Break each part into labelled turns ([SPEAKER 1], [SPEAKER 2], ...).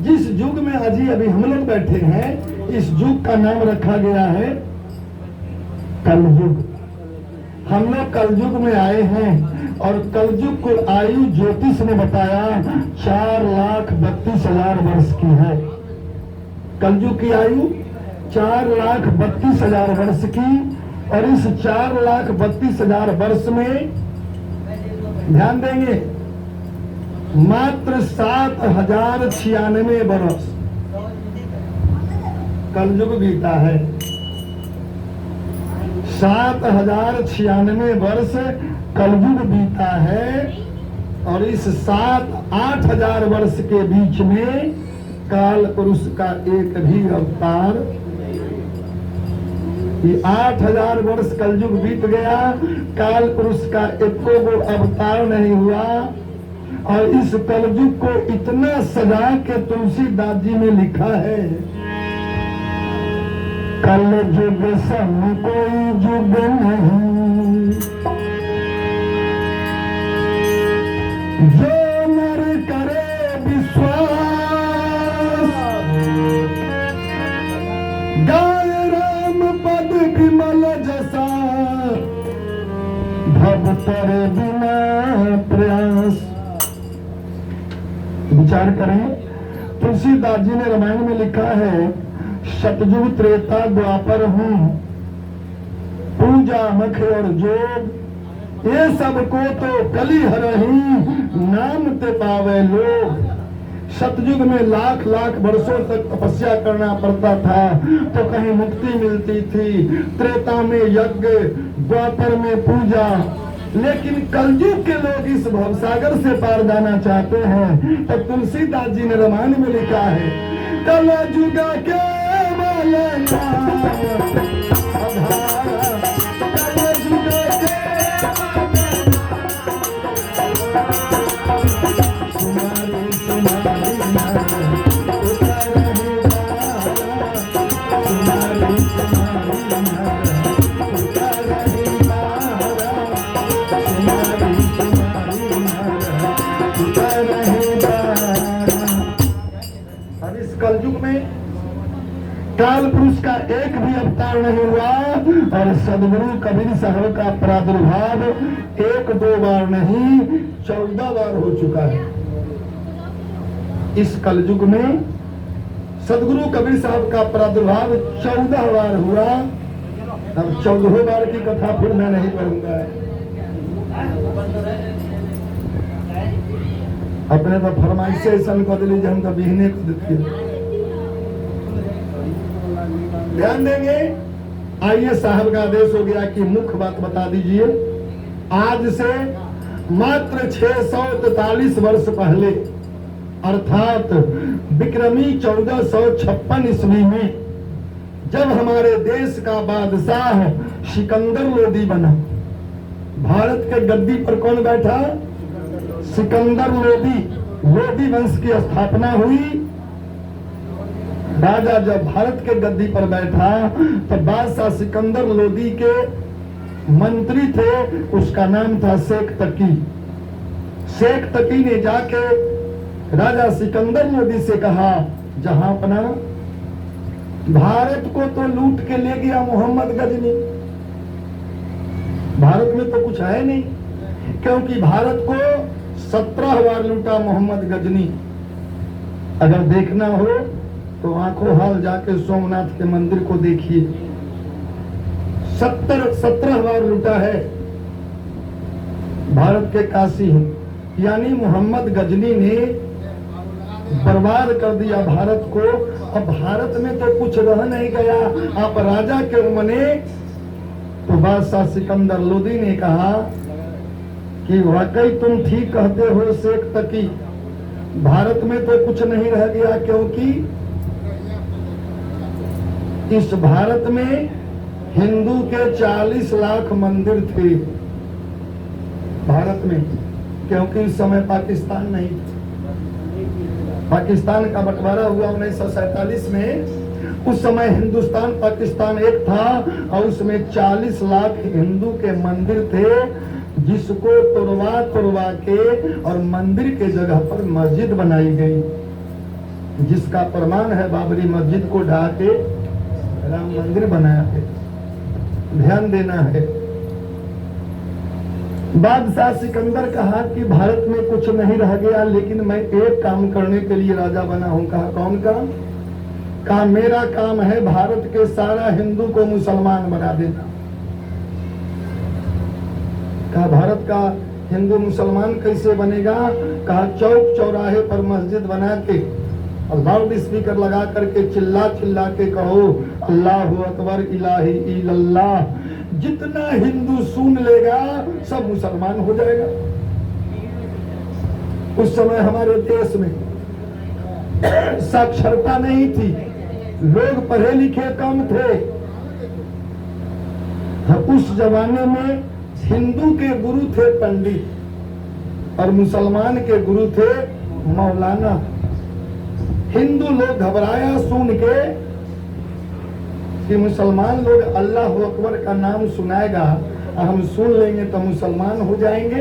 [SPEAKER 1] जिस युग में अजी अभी हम लोग बैठे हैं, इस युग का नाम रखा गया है कलयुग। हम लोग कलयुग में आए हैं और कलयुग को आयु ज्योतिष ने बताया 4,32,000 वर्ष की है। कलयुग की आयु 4,32,000 वर्ष की, और इस 4,32,000 वर्ष में ध्यान देंगे मात्र 7,096 वर्ष कलयुग बीता है। 7,096 वर्ष कलयुग बीता है, और इस 7-8,000 वर्ष के बीच में काल पुरुष का एक भी अवतार, ये 8,000 वर्ष कलयुग बीत गया, काल पुरुष का एको गो अवतार नहीं हुआ। और इस कलयुग को इतना सजा के तुलसीदास जी ने लिखा है, कलयुग सम कोई युग नहीं, जो नर करे विश्वास, गाय राम पद विमल जसा, भव तरे बिना प्रयास। विचार करें, तुलसीदास जी ने रामायण में लिखा है, सतयुग त्रेता द्वापर हूँ, पूजा मख और जोग, ये सबको तो कली हरही, नाम ते पावे लोग। सतयुग में लाख लाख वर्षों तक तपस्या करना पड़ता था तो कहीं मुक्ति मिलती थी, त्रेता में यज्ञ, द्वापर में पूजा, लेकिन कलयुग के लोग इस भवसागर से पार जाना चाहते हैं। तो तुलसीदास जी ने रामायण में लिखा है, कलयुग के कलयुग में काल पुरुष का एक भी अवतार नहीं हुआ, और सदगुरु कबीर साहब का प्रादुर्भाव 1-2 बार नहीं 14 बार हो चुका है। इस कलयुग में सदगुरु कबीर साहब का प्रादुर्भाव 14 बार हुआ। अब 14 बार की कथा फिर मैं नहीं करूंगा, अपने तो फरमाइश से ऐसा कर लीजिए, हम तो बिहने को देखिए। ध्यान देंगे, आइए साहब का आदेश हो गया कि मुख्य बात बता दीजिए। आज से मात्र 643 वर्ष पहले, अर्थात विक्रमी 1456 ईस्वी में, जब हमारे देश का बादशाह सिकंदर लोदी बना, भारत के गद्दी पर कौन बैठा? सिकंदर लोदी। लोदी वंश की स्थापना हुई। राजा जब भारत के गद्दी पर बैठा तो बादशाह सिकंदर लोदी के मंत्री थे, उसका नाम था शेख तकी। शेख तकी ने जाके राजा सिकंदर लोदी से कहा, जहां अपना भारत को तो लूट के ले गया मोहम्मद गजनी, भारत में तो कुछ है नहीं, क्योंकि भारत को 17 बार लूटा मोहम्मद गजनी। अगर देखना हो तो आंखों हाल जाके सोमनाथ के मंदिर को देखिए, 17 बार लूटा है भारत के काशी। यानी मोहम्मद गजनी ने बर्बाद कर दिया भारत को। अब भारत में तो कुछ रह नहीं गया, आप राजा क्यों बने? तो बादशाह सिकंदर लोदी ने कहा कि वाकई तुम ठीक कहते हो शेख तकी, भारत में तो कुछ नहीं रह गया, क्योंकि इस भारत में हिंदू के 40 लाख मंदिर थे भारत में, क्योंकि उस समय पाकिस्तान नहीं था। पाकिस्तान का बंटवारा हुआ 1947 में। उस समय हिंदुस्तान पाकिस्तान एक था और उसमें 40 लाख हिंदू के मंदिर थे, जिसको तोड़वा के और मंदिर के जगह पर मस्जिद बनाई गई। जिसका प्रमाण है बाबरी मस्जिद को ढा के राम मंदिर बनाया है। ध्यान देना है। बादशाह सिकंदर कहा कि भारत में कुछ नहीं रह गया, लेकिन मैं एक काम करने के लिए राजा बना हूं। कहा कौन काम? कहा मेरा काम है भारत के सारा हिंदू को मुसलमान बना देना। कहा भारत का हिंदू मुसलमान कैसे बनेगा? कहा चौक चौराहे पर मस्जिद बना के और लाउड स्पीकर लगा करके चिल्ला चिल्ला के कहो अल्लाहु अकबर इलाही इल्लल्लाह। जितना हिंदू सुन लेगा सब मुसलमान हो जाएगा। उस समय हमारे देश में साक्षरता नहीं थी, लोग पढ़े लिखे कम थे। उस जमाने में हिंदू के गुरु थे पंडित और मुसलमान के गुरु थे मौलाना। हिंदू लोग घबराया सुन के कि मुसलमान लोग अल्लाह अकबर का नाम सुनाएगा, हम सुन लेंगे तो मुसलमान हो जाएंगे।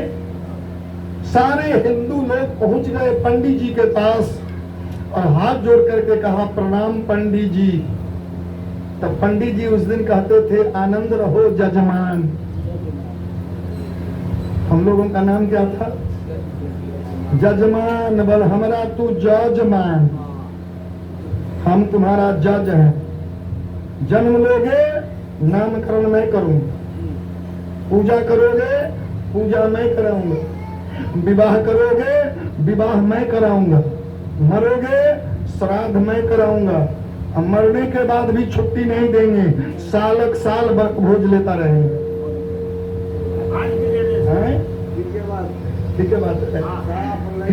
[SPEAKER 1] सारे हिंदू लोग पहुंच गए पंडित जी के पास और हाथ जोड़ करके कहा प्रणाम पंडित जी। तब पंडित जी उस दिन कहते थे आनंद रहो जजमान। हम लोगों का नाम क्या था? जजमान। बल हमारा तू जजमान, हम तुम्हारा जज हैं। जन्म लोगे नामकरण मैं करूं, पूजा करोगे पूजा मैं कराऊंगा, विवाह करोगे विवाह मैं कराऊंगा, मरोगे श्राद्ध मैं कराऊंगा। अब मरने के बाद भी छुट्टी नहीं देंगे, सालक साल भोज लेता रहेंगे। ठीक है बात है।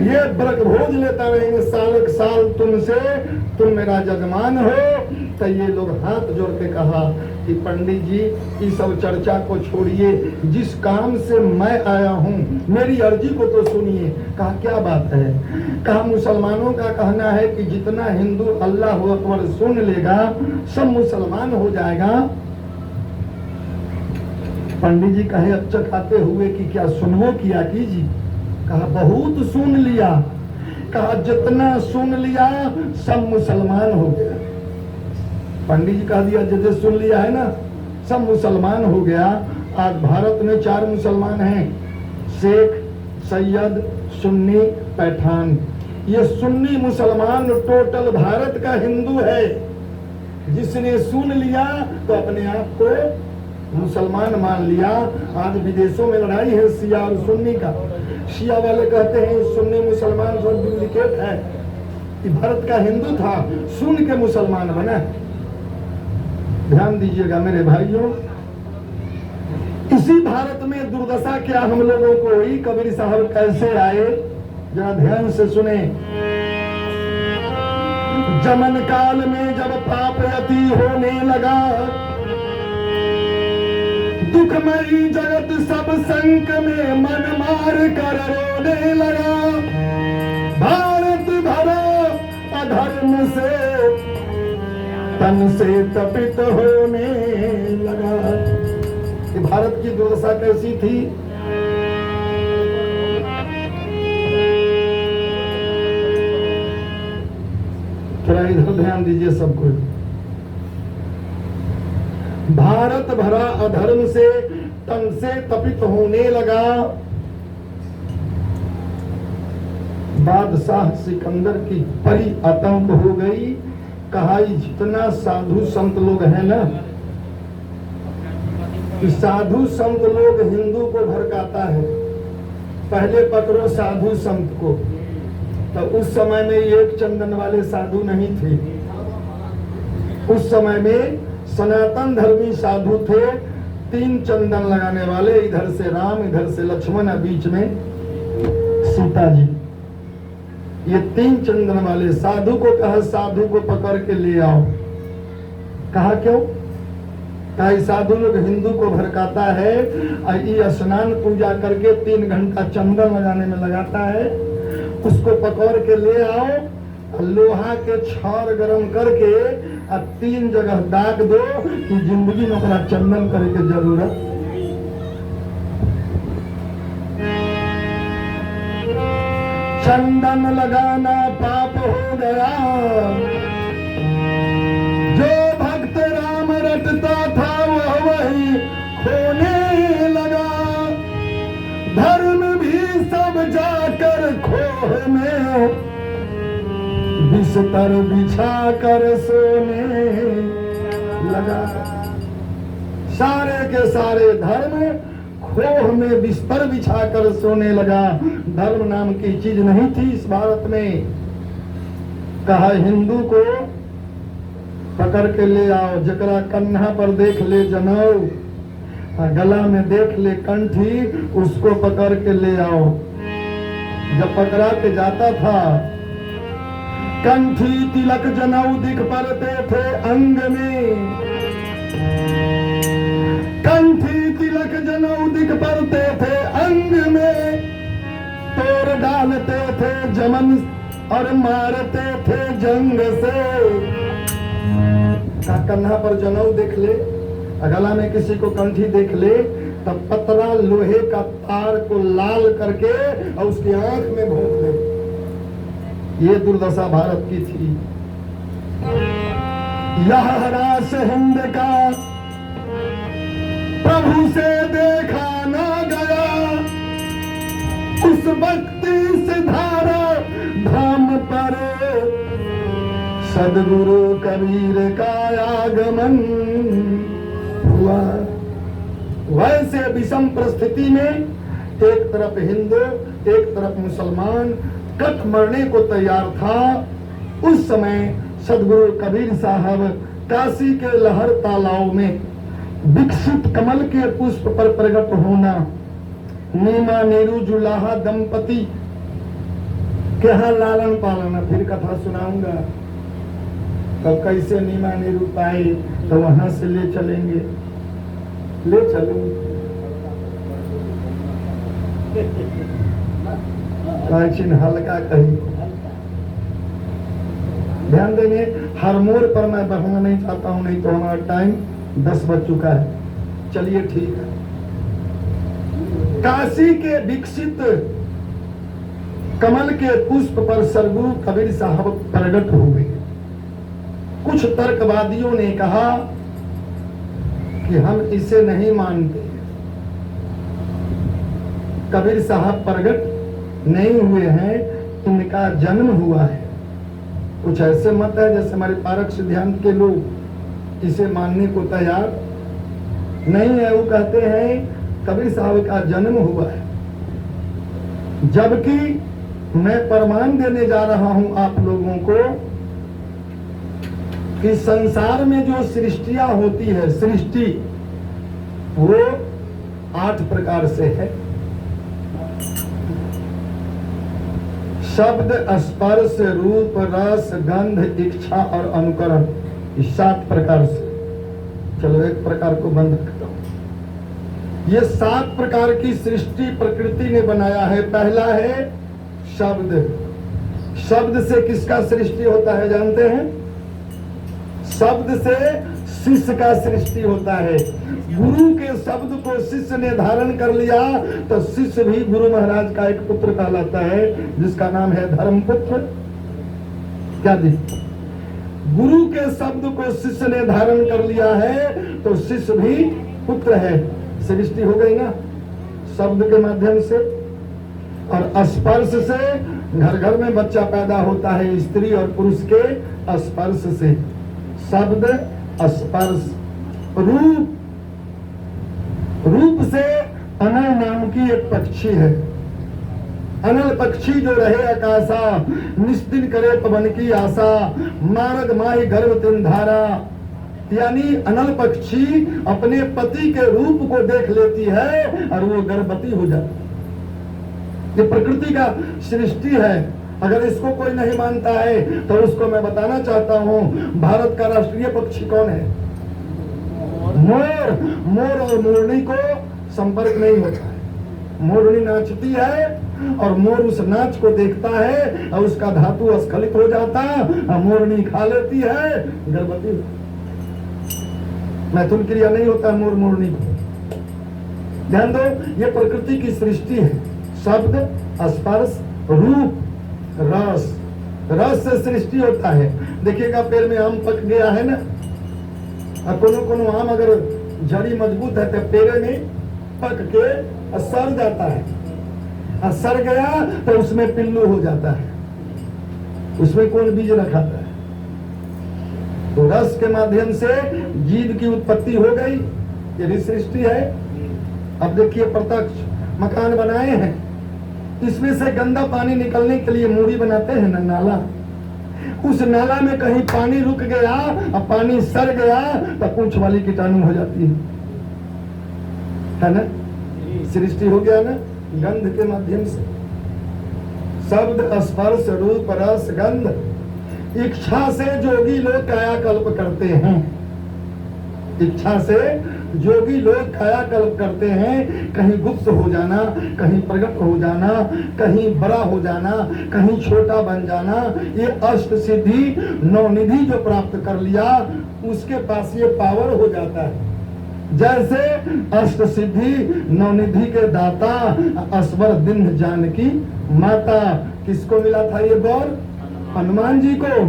[SPEAKER 1] ये व्रत भोज लेता रहेंगे सालक साल तुमसे, तुम मेरा जजमान हो। तो ये लोग हाथ जोड़ के कहा कि पंडित जी इस सब चर्चा को छोड़िए, जिस काम से मैं आया हूँ मेरी अर्जी को तो सुनिए। कहा क्या बात है? कहा मुसलमानों का कहना है कि जितना हिंदू अल्लाह अकबर सुन लेगा सब मुसलमान हो जाएगा। पंडित जी कहे अच्छा खाते हुए कि क्या सुनवो किया कीजिए। कहा बहुत सुन लिया। कहा जितना सुन लिया सब मुसलमान हो गया। पंडित जी कह दिया जैसे सुन लिया है ना सब मुसलमान हो गया। आज भारत में 4 मुसलमान हैं, शेख, सैयद, सुन्नी, पैठान। ये सुन्नी मुसलमान टोटल भारत का हिंदू है। जिसने सुन लिया तो अपने आप को मुसलमान मान लिया। आज विदेशों में लड़ाई है शिया और सुन्नी का। शिया वाले कहते हैं सुन्नी मुसलमान जो डुप्लीकेट है, कि भारत का हिंदू था सुन के मुसलमान बना। ध्यान दीजिएगा मेरे भाइयों, इसी भारत में दुर्दशा क्या हम लोगों को हुई, कबीर साहब कैसे आए जरा ध्यान से सुने। जमन काल में जब पाप अति होने लगा, दुखमयी जगत सब संक में मन मार कर रोने लगा। भारत भरा अधर्म से तन से तपित होने लगा। ये भारत की दुर्दशा कैसी थी? थोड़ा इधर ध्यान दीजिए सबको। भारत भरा अधर्म से तन से तपित होने लगा। बादशाह सिकंदर की बड़ी आतंक हो गई। कहा जितना साधु संत लोग हैं ना, साधु संत लोग हिंदू को भड़काता है। पहले पकड़ो साधु संत को। तो उस समय में एक चंदन वाले साधु नहीं थे। उस समय में सनातन धर्मी साधु थे, 3 चंदन लगाने वाले, इधर से राम, इधर से लक्ष्मण, बीच में सीता जी। ये 3 चंदन वाले साधु को कहा साधु को पकड़ के ले आओ। कहा क्यों? कहा साधु लोग हिंदू को भड़काता है, ये स्नान पूजा करके 3 घंटा चंदन लगाने में लगाता है। उसको पकड़ के ले आओ, लोहा के छार गरम करके 3 जगह दाग दो कि जिंदगी में अपना चंदन करे के जरूरत। चंदन लगाना पाप हो गया, बिस्तर बिछा कर सोने लगा। सारे के सारे धर्म खोह में बिस्तर बिछा कर सोने लगा। धर्म नाम की चीज नहीं थी इस भारत में। कहा हिंदू को पकड़ के ले आओ, जकरा कन्हा पर देख ले जनेऊ, गला में देख ले कंठी, उसको पकड़ के ले आओ। जब पकड़ा के जाता था, कंठी तिलक जनेऊ दिख पड़ते थे अंग में, कंठी तिलक जनेऊ दिख पड़ते थे अंग में, तोड़ डालते थे जमन और मारते थे जंग से। कन्हा पर जनेऊ देख ले, गला में किसी को कंठी देख ले, तब पतरा लोहे का तार को लाल करके और उसकी आंख में भोंक ले। ये दुर्दशा भारत की थी। यह रास हिंद का प्रभु से देखा ना गया, उस भक्ति से धारा धाम पर सदगुरु कबीर का आगमन हुआ। वैसे विषम परिस्थिति में एक तरफ हिंदू एक तरफ मुसलमान कट मरने को तैयार था। उस समय सदगुरु कबीर साहब काशी के लहर तालाब में विकसित कमल के पुष्प पर प्रकट होना, नीमा नीरू जुलाहा दंपति के यहाँ लालन पालन, फिर कथा सुनाऊंगा तब कैसे नीमा नीरू पाए, तो वहां से ले चलेंगे, ले चलेंगे। हल्का कही ध्यान देंगे। हर मोड़ पर मैं बढ़ना नहीं चाहता हूं, नहीं तो हमारा टाइम 10 बज चुका है। चलिए ठीक है। काशी के विकसित कमल के पुष्प पर सदगुरु कबीर साहब प्रकट हो गए। कुछ तर्कवादियों ने कहा कि हम इसे नहीं मानते, कबीर साहब प्रकट नहीं हुए हैं, इनका जन्म हुआ है। कुछ ऐसे मत है जैसे हमारे पारक सिद्धांत के लोग इसे मानने को तैयार नहीं है। वो कहते हैं कबीर साहब का जन्म हुआ है, जबकि मैं प्रमाण देने जा रहा हूं आप लोगों को कि संसार में जो सृष्टियां होती है, सृष्टि वो 8 प्रकार से है। शब्द, स्पर्श, रूप, रस, गंध, इच्छा और अनुकरण, इस 7 प्रकार से। चलो एक प्रकार को बंद करता हूं। ये 7 प्रकार की सृष्टि प्रकृति ने बनाया है। पहला है शब्द। शब्द से किसका सृष्टि होता है जानते हैं? शब्द से शिष्य का सृष्टि होता है। गुरु के शब्द को शिष्य ने धारण कर लिया तो शिष्य भी गुरु महाराज का एक पुत्र कहलाता है, जिसका नाम है धर्मपुत्र। क्या जी? गुरु के शब्द को शिष्य ने धारण कर लिया है तो शिष्य भी पुत्र है। सृष्टि हो गई ना शब्द के माध्यम से। और स्पर्श से घर घर में बच्चा पैदा होता है, स्त्री और पुरुष के स्पर्श से। शब्द, स्पर्श, रूप। रूप से अनल नाम की एक पक्षी है। अनल पक्षी जो रहे आकाशा, निस्दिन करे पवन की आशा, मारग माही गर्भ तिन धारा। यानी अनल पक्षी अपने पति के रूप को देख लेती है और वो गर्भवती हो जाती है। ये प्रकृति का सृष्टि है। अगर इसको कोई नहीं मानता है तो उसको मैं बताना चाहता हूँ, भारत का राष्ट्रीय पक्षी कौन है? मोर। मोर और मोरनी को संपर्क नहीं होता है। मोरनी नाचती है और मोर उस नाच को देखता है और उसका धातु स्खलित हो जाता है, मोरनी खा लेती है, गर्भवती। मैथुन क्रिया नहीं होता मोर मोरनी को। ध्यान दो, ये प्रकृति की सृष्टि है। शब्द, स्पर्श, रूप, रस। रस से सृष्टि होता है। देखिएगा पेड़ में आम पक गया है ना, और कोनो आम अगर जड़ी मजबूत है तो पेड़ में पक के सड़ जाता है, और सड़ गया तो उसमें पिल्लू हो जाता है। उसमें कौन बीज रखा था? तो रस के माध्यम से जीव की उत्पत्ति हो गई, ये सृष्टि है। अब देखिए प्रत्यक्ष मकान बनाए हैं, इसमें से गंदा पानी निकलने के लिए मूड़ी बनाते हैं ना, नाला। उस नाला में कहीं पानी रुक गया और पानी सड़ गया तो पूंछ वाली कीटाणु हो जाती है ना। सृष्टि हो गया ना गंध के माध्यम से। शब्द, स्पर्श, रूप, रस, गंध। इच्छा से जोगी लोग कायाकल्प करते हैं, इच्छा से जोगी लोग कायाकल्प करते हैं। कहीं गुप्त हो जाना, कहीं प्रकट हो जाना, कहीं बड़ा हो जाना, कहीं छोटा बन जाना। ये अष्ट सिद्धि नवनिधि जो प्राप्त कर लिया उसके पास ये पावर हो जाता है। जैसे अष्ट सिद्धि नवनिधि के दाता असवर दिन जानकी माता, किसको मिला था ये गौर? हनुमान जी को।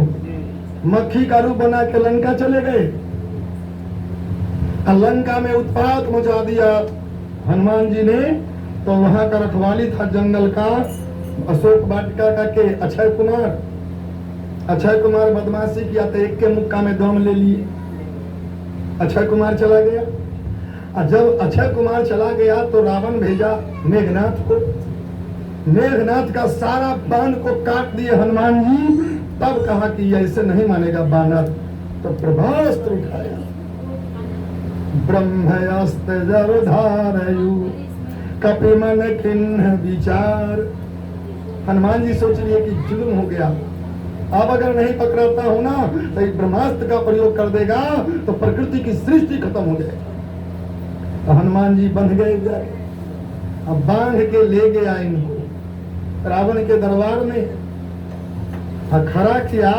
[SPEAKER 1] मक्खी का रूप बना के लंका चले गए, लंका में उत्पात मचा दिया हनुमान जी ने। तो वहां का रखवाली था जंगल का, अशोक वाटिका का के अक्षय कुमार। अक्षय कुमार बदमाशी किया तो एक के मुक्का में दम ले लिए, अक्षय कुमार चला गया। और जब अक्षय कुमार चला गया तो रावण भेजा मेघनाथ को, मेघनाथ का सारा बाण को काट दिए हनुमान जी। तब कहा कि ऐसे नहीं मानेगा बानर, तो प्रभास्त्र उठाया, ब्रह्मस्त्र जरधारयु कपिमन किन्ह विचार। हनुमान जी सोच लिए कि जुल्म हो गया, अब अगर नहीं पकड़ाता हूं ना तो एक ब्रह्मास्त्र का प्रयोग कर देगा तो प्रकृति की सृष्टि खत्म हो जाएगी। तो हनुमान जी बंध गए जाके, अब बांध के ले गया इनको रावण के दरबार में। खड़ा किया,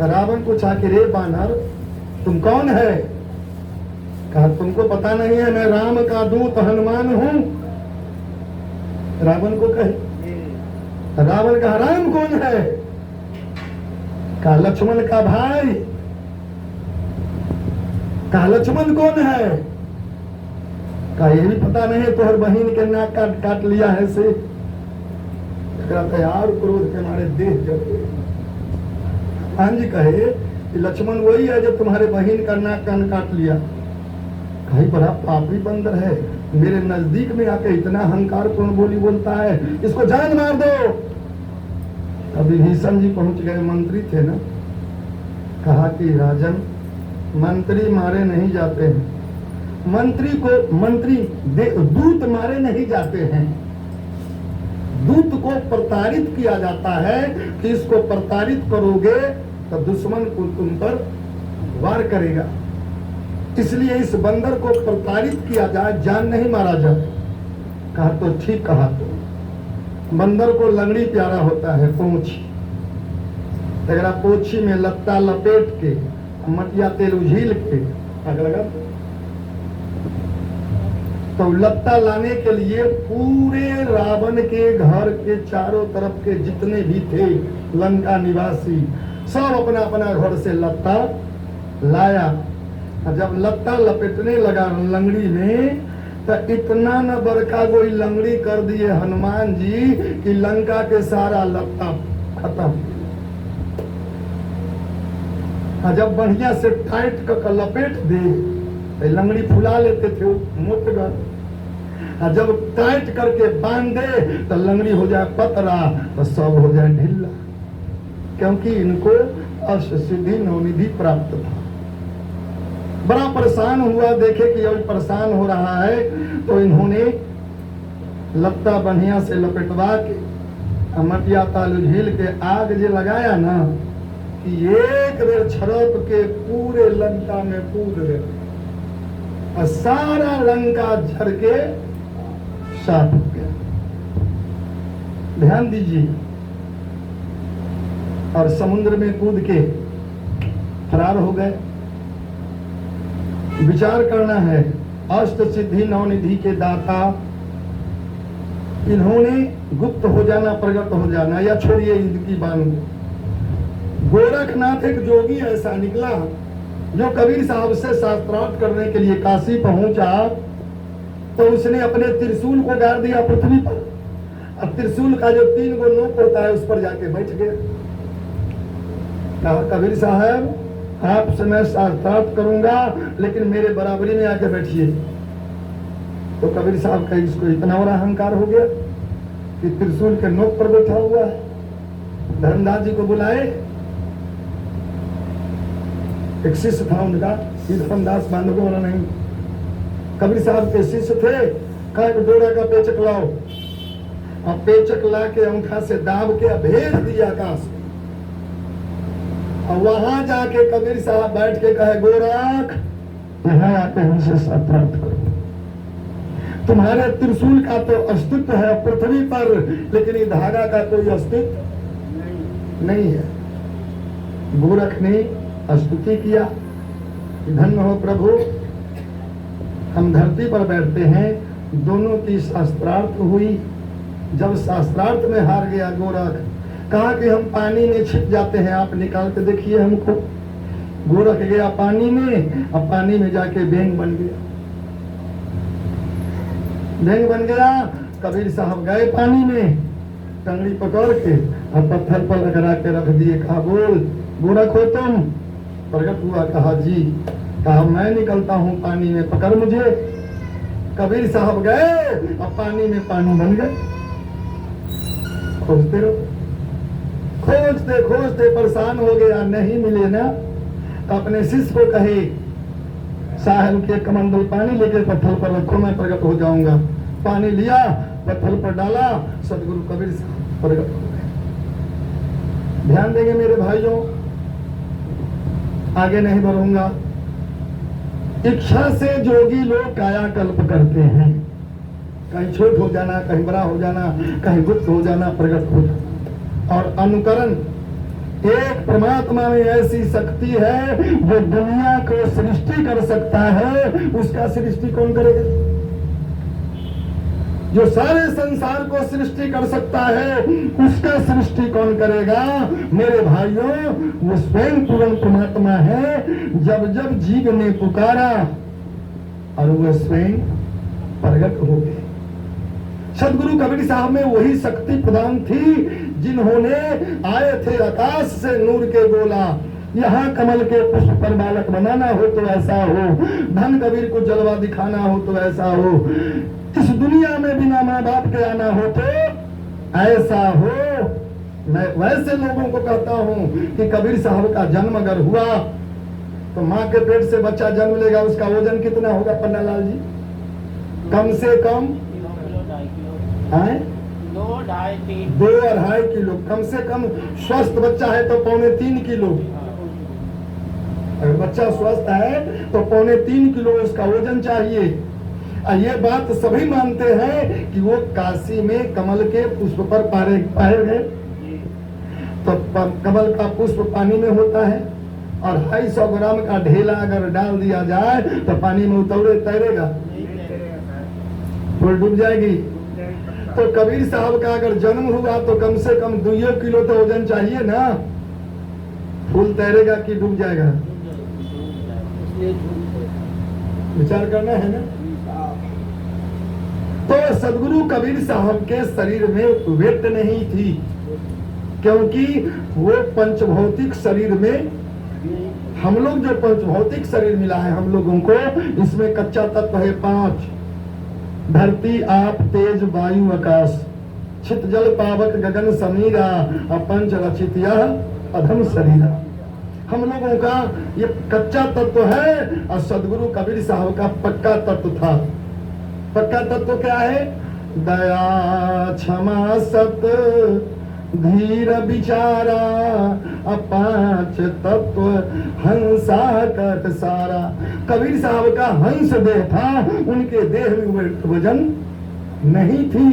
[SPEAKER 1] रावण पूछा कि रे बानर तुम कौन है? कहा तुमको पता नहीं है मैं राम का दूत हनुमान हूं। रावण को कहे, रावण कहा राम कौन है? कहा लक्ष्मण का भाई। कहा लक्ष्मण कौन है? कहा ये भी पता नहीं, तोहर बहन के नाक काट लिया है से। यार क्रोध के मारे देह जल गए। हनुमान जी कहे कि लक्ष्मण वही है जो तुम्हारे बहन का नाक काट लिया। कहीं बड़ा पापी बंदर है, मेरे नजदीक में आके इतना अहंकार पूर्ण बोली बोलता है, इसको जान मार दो। अभी विभीषण जी पहुंच गए, मंत्री थे ना। कहा कि राजन मंत्री मारे नहीं जाते हैं, मंत्री दूत मारे नहीं जाते हैं, दूत को प्रताड़ित किया जाता है कि इसको प्रताड़ित करोगे तो दुश्मन को तुम पर वार करेगा, इसलिए इस बंदर को प्रताड़ित किया जाए, जान नहीं मारा जाए। कहा तो ठीक कहा। तो बंदर को लंगड़ी प्यारा होता है, पोंछ, तेरा पोछी में लत्ता लपेट के मटिया तेल उझील के आग लगा। तो लत्ता लाने के लिए पूरे रावण के घर के चारों तरफ के जितने भी थे लंका निवासी सब अपना अपना घर से लत्ता लाया। जब लत्ता लपेटने लगा लंगड़ी में तो इतना न बड़का कोई लंगड़ी कर दिए हनुमान जी कि लंका के सारा लत्ता खत्म। जब बढ़िया से टाइट कर लपेट दे तो लंगड़ी फुला लेते थे मोटगर, जब टाइट करके बांध दे तो लंगड़ी हो जाए पतरा तो सब हो जाए ढीला, क्योंकि इनको अष्ट सिद्धि नवनिधि प्राप्त था। बड़ा परेशान हुआ, देखे कि अब परेशान हो रहा है तो इन्होंने लत्ता बढ़िया से लपेटवा के मटिया तालू झील के आग जे लगाया ना कि एक बेर छड़प के पूरे लंका में कूद गए और सारा लंका झड़ के साफ हो गया। ध्यान दीजिए, और समुद्र में कूद के फरार हो गए। विचार करना है, अष्ट सिद्धि नवनिधि के दाता, इन्होंने गुप्त हो जाना प्रकट हो जाना, या छोड़िए इनकी बात। गोरखनाथ एक जोगी ऐसा निकला जो कबीर साहब से शास्त्रार्थ करने के लिए काशी पहुंचा तो उसने अपने त्रिशूल को गाड़ दिया पृथ्वी पर, अब त्रिशूल का जो 3 गो नोक होता है उस पर जाके बैठ गया। कहा कबीर साहब आपसे मैं शास्त्रार्थ करूंगा, लेकिन मेरे बराबरी में आके बैठिए। तो कबीर साहब का इसको इतना बड़ा अहंकार हो गया कि त्रिशूल के नोक पर बैठा हुआ है। धर्मदास जी को बुलाए, एक शिष्य था उनका, धर्मदास मानव वाला नहीं, कबीर साहब के शिष्य थे। कहा डोरा का पेचक लाओ, और पेचक ला के अंगूठा से दाब के भेज दिया आकाश। और वहां जाके कबीर साहब बैठ के कहे गोरख यहाँ आके हमसे शास्त्रार्थ करो। तुम्हारे त्रिशूल का तो अस्तित्व है पृथ्वी पर, लेकिन ये धागा का कोई अस्तित्व नहीं है। गोरख ने स्तुति किया, धन्य हो प्रभु, हम धरती पर बैठते हैं, दोनों की शास्त्रार्थ हुई। जब शास्त्रार्थ में हार गया गोरख, कहा कि हम पानी में छिप जाते हैं, आप निकाल के देखिए हमको। गोरख गया पानी में, अब पानी में जाके बैंग बन गया। बैंग बन गया, कबीर साहब गए पानी में, टंगड़ी पकड़ के और पत्थर पर लगा के रख दिए। कहा बोल गोरख हो तुम? प्रकट हुआ, कहा जी। कहा मैं निकलता हूँ पानी में, पकड़ मुझे। कबीर साहब गए और पानी में पानी बन गए। खोजते रहो, खोजते खोजते परेशान हो गया, नहीं मिले ना। तो अपने शिष्य को कहे साहब के कमंडल पानी लेके पत्थर पर रखो, मैं प्रकट हो जाऊंगा। पानी लिया, पत्थर पर डाला, सदगुरु कबीर साहब प्रकट हो गए। ध्यान देंगे मेरे भाइयों, आगे नहीं बढ़ूंगा। इच्छा से जोगी लोग कायाकल्प करते हैं, कहीं छोट हो जाना, कहीं बड़ा हो जाना, कहीं गुप्त हो जाना, प्रकट हो जाना। और अनुकरण, एक परमात्मा में ऐसी शक्ति है जो दुनिया को सृष्टि कर सकता है, उसका सृष्टि कौन करेगा? जो सारे संसार को सृष्टि कर सकता है, उसका सृष्टि कौन करेगा? मेरे भाइयों, वो स्वयं पूर्ण परमात्मा है। जब जब जीव ने पुकारा और वह स्वयं प्रकट हो गए। सदगुरु कबीर साहब में वही शक्ति प्रदान थी, जिन्होंने आए थे आकाश से नूर के गोला। यहाँ कमल के पुष्प पर बालक बनाना हो तो ऐसा हो, धन कबीर को जलवा दिखाना हो तो ऐसा हो, इस दुनिया में बिना माँ बाप के आना हो तो ऐसा हो। मैं वैसे लोगों को कहता हूँ कि कबीर साहब का जन्म अगर हुआ तो माँ के पेट से बच्चा जन्म लेगा, उसका वजन कितना होगा पन्नालाल जी? कम से कम 2-2.5 किलो, कम से कम। स्वस्थ बच्चा है तो 2.25 किलो। अगर बच्चा स्वस्थ है तो 2.25 किलो उसका वजन चाहिए। ये बात सभी मानते हैं कि वो काशी में कमल के पुष्प पर पाए गए। तो कमल का पुष्प पानी में होता है, और 250 ग्राम का ढेला अगर डाल दिया जाए तो पानी में तैरेगा, फूल डूब जाएगी। तो कबीर साहब का अगर जन्म हुआ तो कम से कम 2 किलो तो वजन चाहिए ना। फूल तैरेगा कि डूब जाएगा? विचार करना है ना। तो सदगुरु कबीर साहब के शरीर में वेट नहीं थी, क्योंकि वो पंचभौतिक शरीर में, हम लोग जो पंचभौतिक शरीर मिला है हम लोगों को, इसमें कच्चा तत्व है 5: धरती, आप, तेज, वायु, आकाश, छित जल पावक गगन समीरा, पंच रचित यह अधम शरीरा। हम लोगों का ये कच्चा तत्व है, और सदगुरु कबीर साहब का पक्का तत्व था। पक्का तत्व क्या है? दया, क्षमा, सत, धीर, विचारा, 5 तत्व हंसा कट सारा। कबीर साहब का हंस देह था, उनके देह में वजन नहीं थी।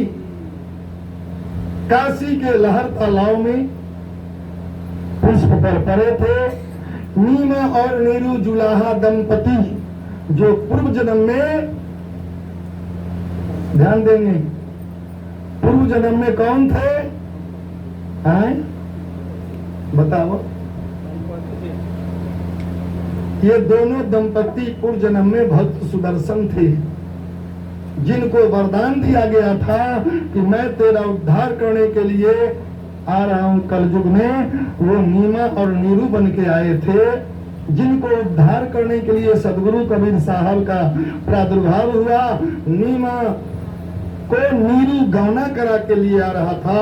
[SPEAKER 1] काशी के लहर तालाब में पुष्प पर पड़े थे। नीमा और नीरू जुलाहा दंपति, जो पूर्व जन्म में, ध्यान देंगे, पूर्व जन्म में कौन थे? आए? बताओ। ये दोनों दंपति पूर्व जन्म में भक्त सुदर्शन थे, जिनको वरदान दिया गया था कि मैं तेरा उद्धार करने के लिए आ रहा हूं कलयुग में, वो नीमा और नीरू बन के आए थे, जिनको उद्धार करने के लिए सदगुरु कबीर साहब का प्रादुर्भाव हुआ। नीमा को नीरू गौना करा के लिए आ रहा था,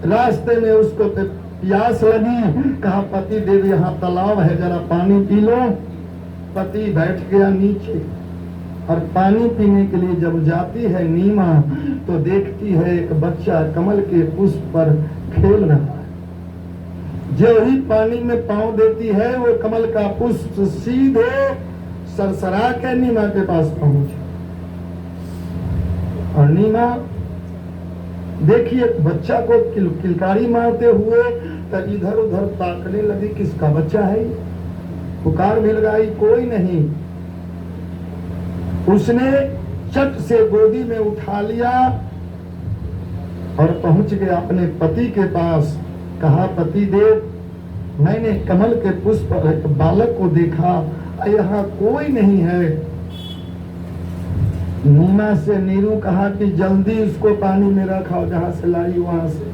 [SPEAKER 1] रास्ते में उसको प्यास लगी, कहा पति देव यहाँ तालाब है, जरा पानी पी लो। पति बैठ गया नीचे और पानी पीने के लिए जब जाती है नीमा तो देखती है एक बच्चा कमल के पुष्प पर खेल रहा है। जो ही पानी में पांव देती है वो कमल का पुष्प सीधे सरसरा के नीमा के पास पहुंचा और नीमा देखिए बच्चा को किलकारी मारते हुए तो इधर उधर ताकने लगी, किसका बच्चा है? पुकार भी लगाई, कोई नहीं। उसने चट से गोदी में उठा लिया और पहुंच गया अपने पति के पास। कहा पति देव, मैंने कमल के पुष्प पर एक बालक को देखा, यहाँ कोई नहीं है। नीमा से नीरू कहा कि जल्दी उसको पानी में रखाओ, जहां से लाई वहां से।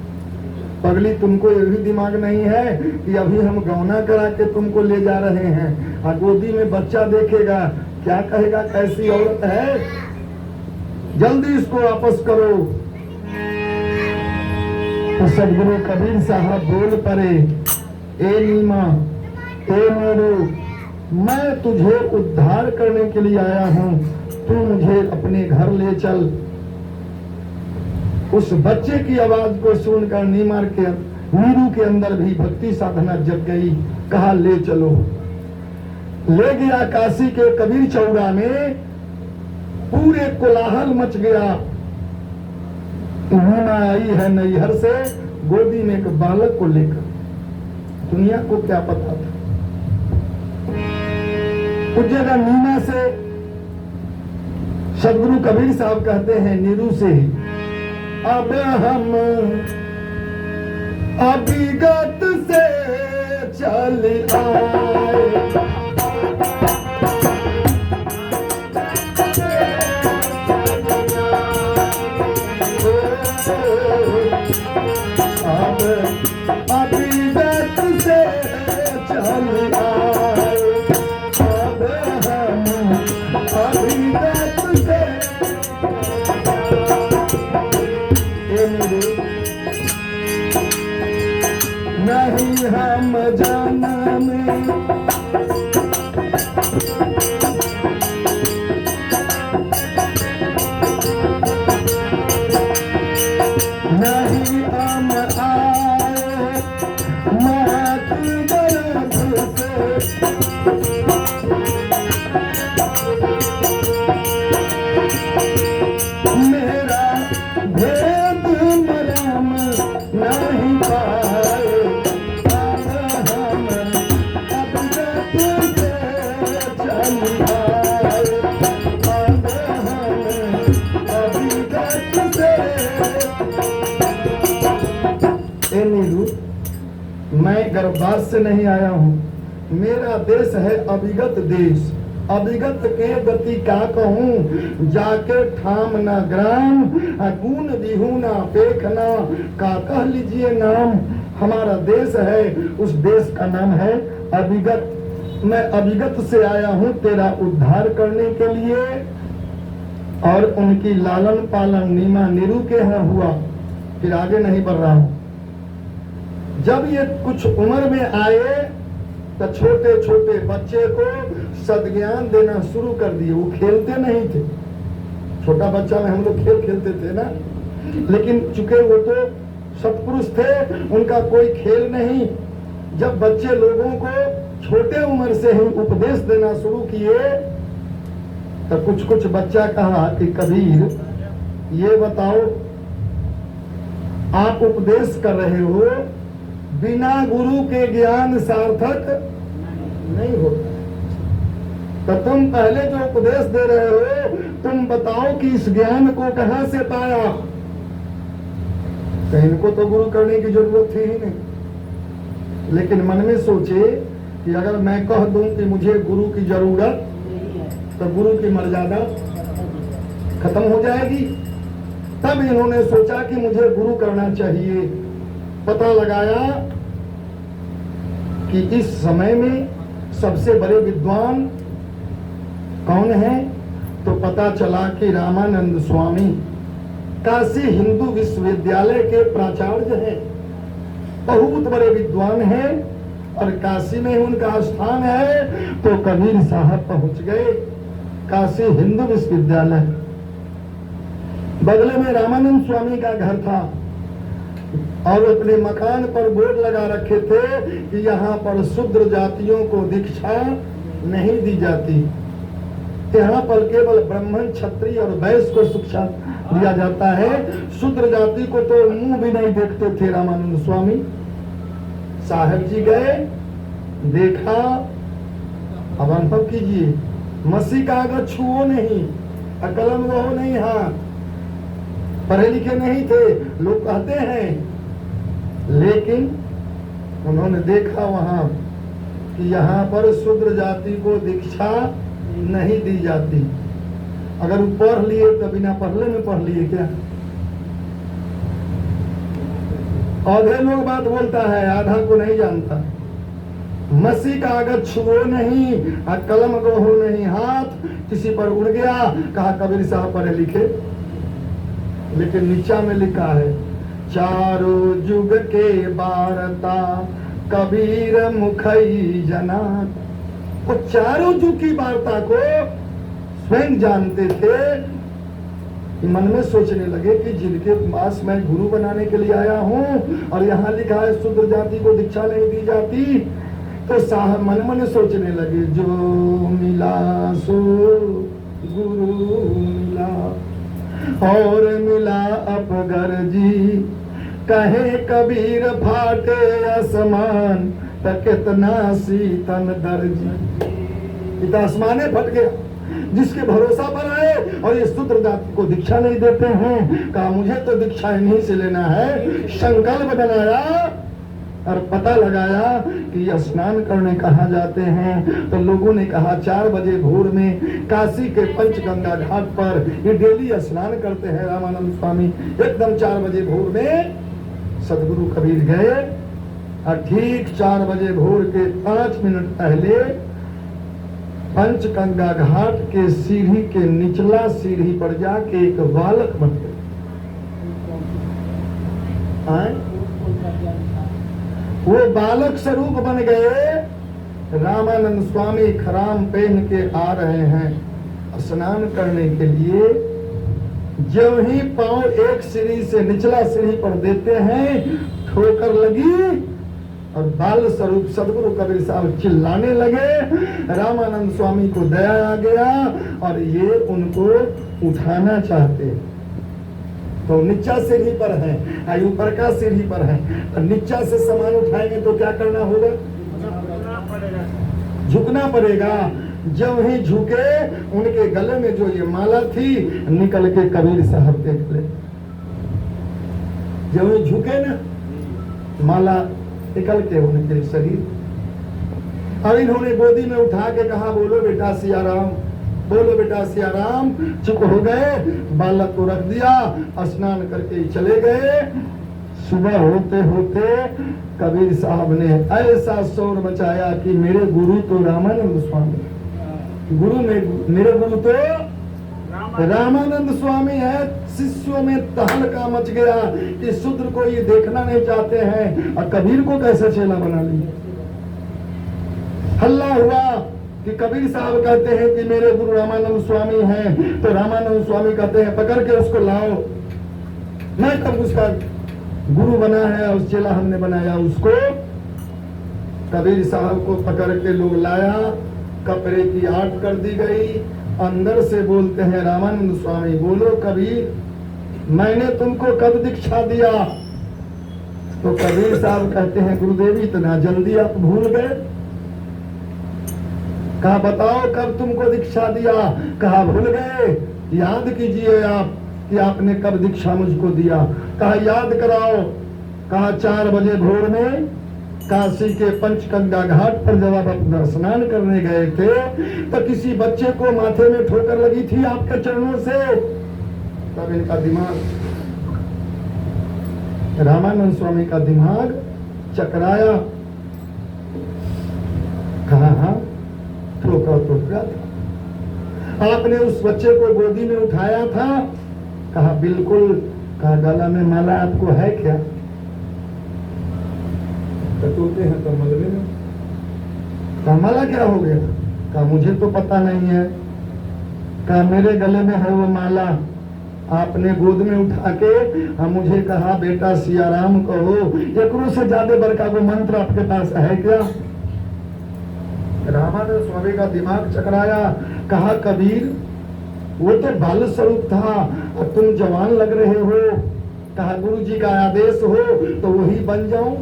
[SPEAKER 1] पगली, तुमको ये भी दिमाग नहीं है कि अभी हम गौना करा के तुमको ले जा रहे हैं और गोदी में बच्चा देखेगा, क्या कहेगा कैसी औरत है, जल्दी इसको वापस करो। तो सदगुरु कबीर साहब बोल पड़े, ए नीमा, ए नीरू, मैं तुझे उद्धार करने के लिए आया हूं, तू मुझे अपने घर ले चल। उस बच्चे की आवाज को सुनकर नीरू के अंदर भी भक्ति साधना जग गई। कहा ले चलो। ले गया काशी के कबीर चौरा में, पूरे कोलाहल मच गया। नीमा आई है नैहर से गोदी में एक बालक को लेकर, दुनिया को क्या पता था। उस जगह नीमा से सदगुरु कबीर साहब कहते हैं नीरू से ही, अब हम अभिगत से चल आए, अब अभिगत से चल आए, अब हम अभिगत से। नहीं हम जाने नहीं हम आए मात गर्भ से, मेरा भेद मरम नहीं पाए, अब हम अभिगत से चल आए, अब हम अभिगत से। ए नीरू, मैं गर्भवास से नहीं आया हूँ, मेरा देश है अभिगत देश। अभिगत के गति का कहूँ, जाके ठाम न ग्राम, गुण विहूना पेखना का कह लीजिए नाम। हमारा देश है, उस देश का नाम है अभिगत। मैं अभिगत से आया हूँ तेरा उद्धार करने के लिए। और उनकी लालन पालन नीमा नीरू के यहाँ हुआ। फिर आगे नहीं बढ़ रहा हूँ। जब ये कुछ उम्र में आए तो छोटे छोटे बच्चे को सद्ज्ञान देना शुरू कर दिए। वो खेलते नहीं थे, छोटा बच्चा में हम लोग खेल खेलते थे ना, लेकिन चूंकि वो तो सत्पुरुष थे, उनका कोई खेल नहीं। जब बच्चे लोगों को छोटे उम्र से ही उपदेश देना शुरू किए तो कुछ कुछ बच्चा कहा कि कबीर ये बताओ, आप उपदेश कर रहे हो, बिना गुरु के ज्ञान सार्थक नहीं होता। तो तुम पहले जो उपदेश दे रहे हो, तुम बताओ कि इस ज्ञान को कहां से पाया। तो इनको तो गुरु करने की जरूरत थी ही नहीं, लेकिन मन में सोचे कि अगर मैं कह दूं कि मुझे गुरु की जरूरत, तो गुरु की मर्यादा खत्म हो जाएगी। तब इन्होंने सोचा कि मुझे गुरु करना चाहिए। पता लगाया कि इस समय में सबसे बड़े विद्वान कौन है, तो पता चला कि रामानंद स्वामी काशी हिंदू विश्वविद्यालय के प्राचार्य हैं, बहुत बड़े विद्वान हैं और काशी में उनका स्थान है। तो कबीर साहब पहुंच गए काशी हिंदू विश्वविद्यालय। बगल में रामानंद स्वामी का घर था और अपने मकान पर बोर्ड लगा रखे थे कि यहाँ पर शूद्र जातियों को दीक्षा नहीं दी जाती, यहाँ पर केवल ब्राह्मण, क्षत्रिय और वैश्य को शिक्षा दिया जाता है। शूद्र जाति को तो मुंह भी नहीं देखते थे रामानंद स्वामी। साहब जी गए, देखा, अब अनुभव कीजिए, मसीह का अगर छुओ नहीं, कलम वो नहीं, हाँ पढ़े लिखे नहीं थे लोग कहते हैं, लेकिन उन्होंने देखा वहां कि यहाँ पर शूद्र जाति को दीक्षा नहीं दी जाती। अगर वो पढ़ लिए तो बिना पढ़ले में पढ़ लिए क्या? आधे लोग बात बोलता है, आधा को नहीं जानता। मसीह का अगर छुओ नहीं, कलम गोहो नहीं, हाथ किसी पर उड़ गया, कहा कबीर साहब पढ़े लिखे, लेकिन नीचा में लिखा है चारों जुग के बारता कबीर मुखई जनात। वो चारों जुग की वार्ता को स्वयं जानते थे। मन में सोचने लगे कि जिनके पास मैं गुरु बनाने के लिए आया हूँ और यहाँ लिखा है शूद्र जाति को दीक्षा नहीं दी जाती, तो साहब मन मन सोचने लगे जो मिला सो गुरु मिला और मिला अपगर जी, कहे कबीर फाटे आसमान त कितना सीतन दर्जी। इतना आसमाने फट गया जिसके भरोसा पर आए और ये शूद्र जाति को दीक्षा नहीं देते हैं। कहा मुझे तो दीक्षा इन्हीं से लेना है। संकल्प बनाया और पता लगाया कि स्नान करने कहाँ जाते हैं, तो लोगों ने कहा 4 बजे भोर में काशी के पंचगंगा घाट पर ये डेली स्नान करते हैं रामानंद स्वामी। एकदम 4 बजे भोर में सदगुरु कबीर गए और ठीक 4 बजे भोर के 5 मिनट पहले पंचगंगा घाट के सीढ़ी के निचला सीढ़ी पर जाके एक बालक बन गए। वो बालक स्वरूप बन गए। रामानंद स्वामी खराम पहन के आ रहे हैं स्नान करने के लिए। जो ही पांव एक सीढ़ी से निचला सीढ़ी पर देते हैं, ठोकर लगी और बाल स्वरूप सदगुरु कबीर साहब चिल्लाने लगे। रामानंद स्वामी को दया आ गया और ये उनको उठाना चाहते, तो नीचा सीढ़ी पर है, ऊपर का सीढ़ी पर है, तो नीचा से सामान उठाएंगे तो क्या करना होगा? झुकना पड़ेगा। जब ही झुके, उनके गले में जो ये माला थी निकल के कबीर साहब के गले। जब ही झुके ना, माला निकल के उनके शरीर। अब इन्होंने गोदी में उठा के कहा बोलो बेटा सियाराम, बोलो बेटा सियाराम। चुप हो गए, बालक को रख दिया, स्नान करके चले गए। सुबह होते होते कबीर साहब ने ऐसा शोर मचाया कि मेरे गुरु तो रामानंद स्वामी, गुरु में मेरे गुरु तो रामानंद स्वामी है। शिष्यों में तहलका मच गया कि शूद्र को ये देखना नहीं चाहते हैं और कबीर को कैसे चेला बना लिया। हल्ला हुआ कि कबीर साहब कहते हैं कि मेरे गुरु रामानंद स्वामी हैं, तो रामानंद स्वामी कहते हैं पकड़ के उसको लाओ। मैं कब उसका गुरु बना है और चेला हमने बनाया उसको। कबीर साहब को पकड़ के लोग लाया, कपड़े की आट कर दी गई। अंदर से बोलते हैं रामानंद स्वामी, बोलो कबीर मैंने तुमको कब दीक्षा दिया? तो कबीर साहब कहते हैं गुरुदेव इतना जल्दी आप भूल गए? कहा बताओ कब तुमको दीक्षा दिया? कहा भूल गए, याद कीजिए आप कि आपने कब दीक्षा मुझको दिया। कहा याद कराओ। कहा 4 बजे भोर में काशी के पंचगंगा घाट पर जब आप अपना स्नान करने गए थे तो किसी बच्चे को माथे में ठोकर लगी थी आपके चरणों से। तब इनका दिमाग रामानंद स्वामी का दिमाग चकराया, कहा हाँ ठोका ठोका था। आपने उस बच्चे को गोदी में उठाया था, कहा बिल्कुल। कहा गला में माला आपको है क्या? कटोते हैं तो मलबे में। कहा माला क्या हो गया? कहा मुझे तो पता नहीं है। कहा मेरे गले में है वो माला, आपने गोद में उठा के मुझे कहा बेटा सियाराम कहो। एकरो से ज्यादा बड़का वो मंत्र आपके पास है क्या? रामानंद स्वामी का दिमाग चकराया, कहा कबीर वो तो बाल स्वरूप था और तुम जवान लग रहे हो। कहा गुरु जी का आदेश हो तो वही बन जाऊं।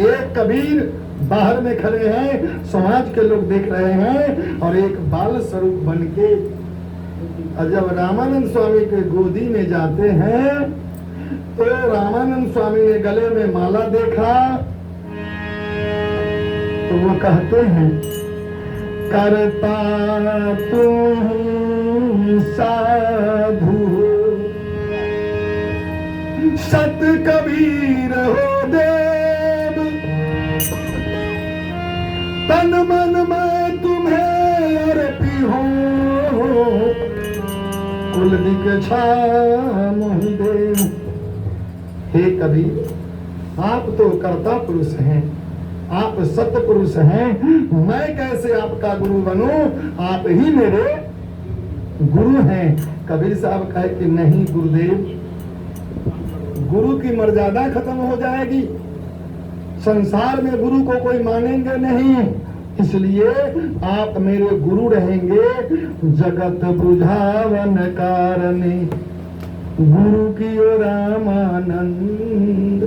[SPEAKER 1] एक कबीर बाहर में खड़े हैं, समाज के लोग देख रहे हैं, और एक बाल स्वरूप बन के जब रामानंद स्वामी के गोदी में जाते हैं तो रामानंद स्वामी ने गले में माला देखा तो वो कहते हैं करता तुम साधु सत कबीर हो देव, तन मन मैं तुम्हें अर्पी हूँ, कुल दीक्षा मोहि देव। हे कबीर आप तो कर्ता पुरुष हैं, आप सत्य पुरुष हैं, मैं कैसे आपका गुरु बनूं? आप ही मेरे गुरु हैं। कबीर साहब कहे कि नहीं गुरुदेव, गुरु की मर्यादा खत्म हो जाएगी, संसार में गुरु को कोई मानेंगे नहीं, इसलिए आप मेरे गुरु रहेंगे। जगत बुझावन कारणे गुरु की ओ रामानंद।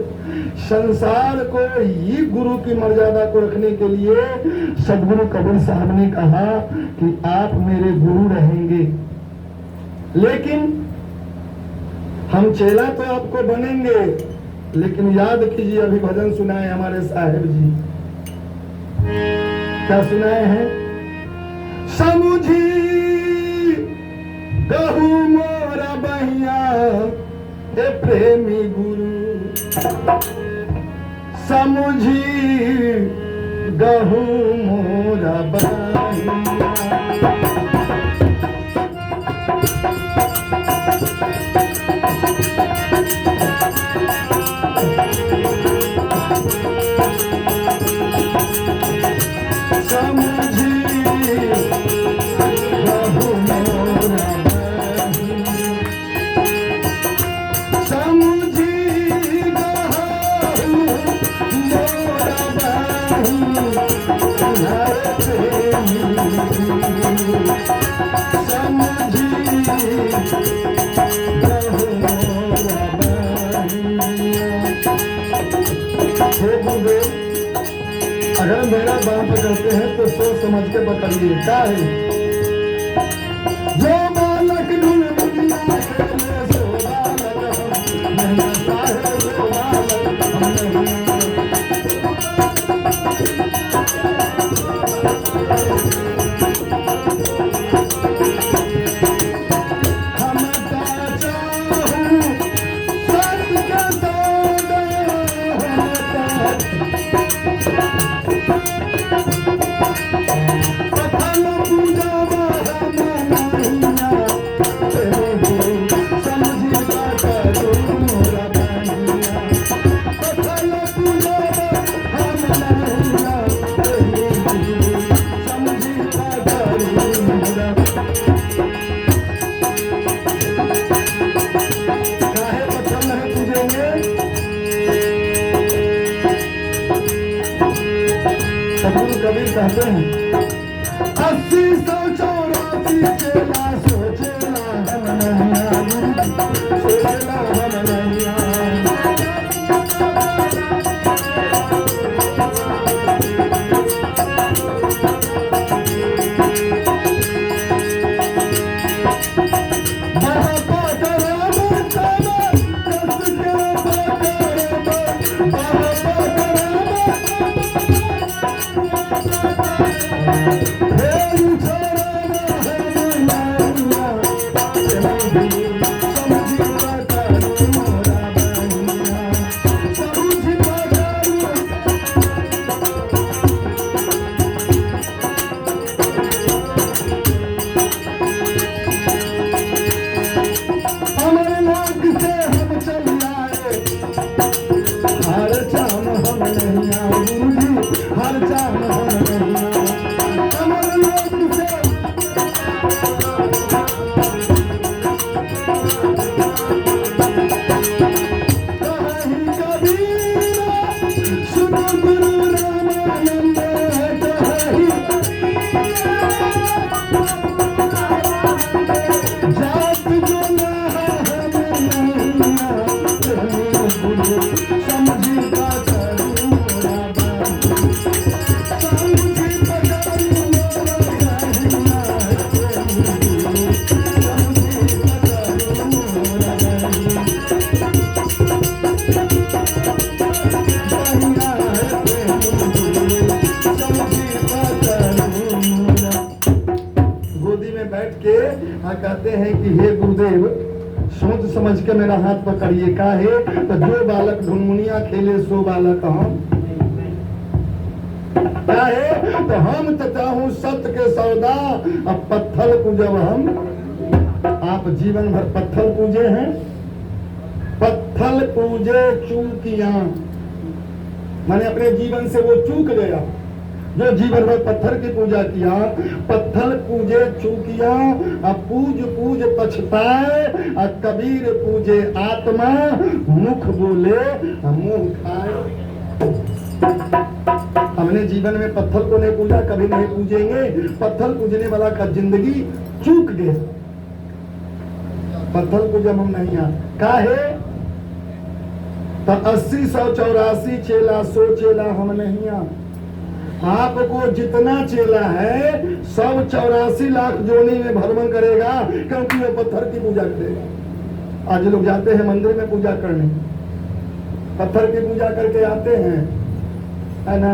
[SPEAKER 1] संसार को ही गुरु की मर्यादा को रखने के लिए सदगुरु कबीर साहब ने कहा कि आप मेरे गुरु रहेंगे, लेकिन हम चेला तो आपको बनेंगे, लेकिन याद कीजिए अभी भजन सुनाए हमारे साहेब जी, क्या सुनाए हैं? समुझी कहू मोरा बहिया ए प्रेमी गुरु, समुझी गहू मोरा बहिया। अगर मेरा बात करते हैं तो सोच समझ के बताइए क्या है? जो बालक ढूंढ दुनिया खेले सो बालक हम नहीं, साहे सो बालक हम नहीं। कबीर कहते हैं 80 100 84 चेला सोचेला हम नहीं, सोचेला हम नहीं। कहते हैं कि हे गुरुदेव सोच समझ के मेरा हाथ पकड़िए। का है तो जो बालक ढुनमुनिया खेले सो बालक हम। क्या है तो हम तो चाहूं सत्य के सौदा, अब पत्थर पूजब हम। आप जीवन भर पत्थर पूजे हैं, पत्थर पूजे चूकियां, मैंने अपने जीवन से वो चूक गया जो जीवन भर पत्थर की पूजा किया। पत्थर पूजे चूकिया, अब पूज पूज पछताए, अब कबीर पूजे आत्मा, मुख बोले मुंह खाए। हमने जीवन में पत्थर को नहीं पूजा, कभी नहीं पूजेंगे। पत्थर पूजने वाला का जिंदगी चूक गया। पत्थर पूजा हम नहीं आ काहे तो 80 100 84 चेला 100 चेला हम नहीं आ। आपको जितना चेला है सब 84 लाख जोनी में भ्रमण करेगा, क्योंकि वो पत्थर की पूजा करेगा। आज लोग जाते हैं मंदिर में पूजा करने, पत्थर की पूजा करके आते हैं, है ना।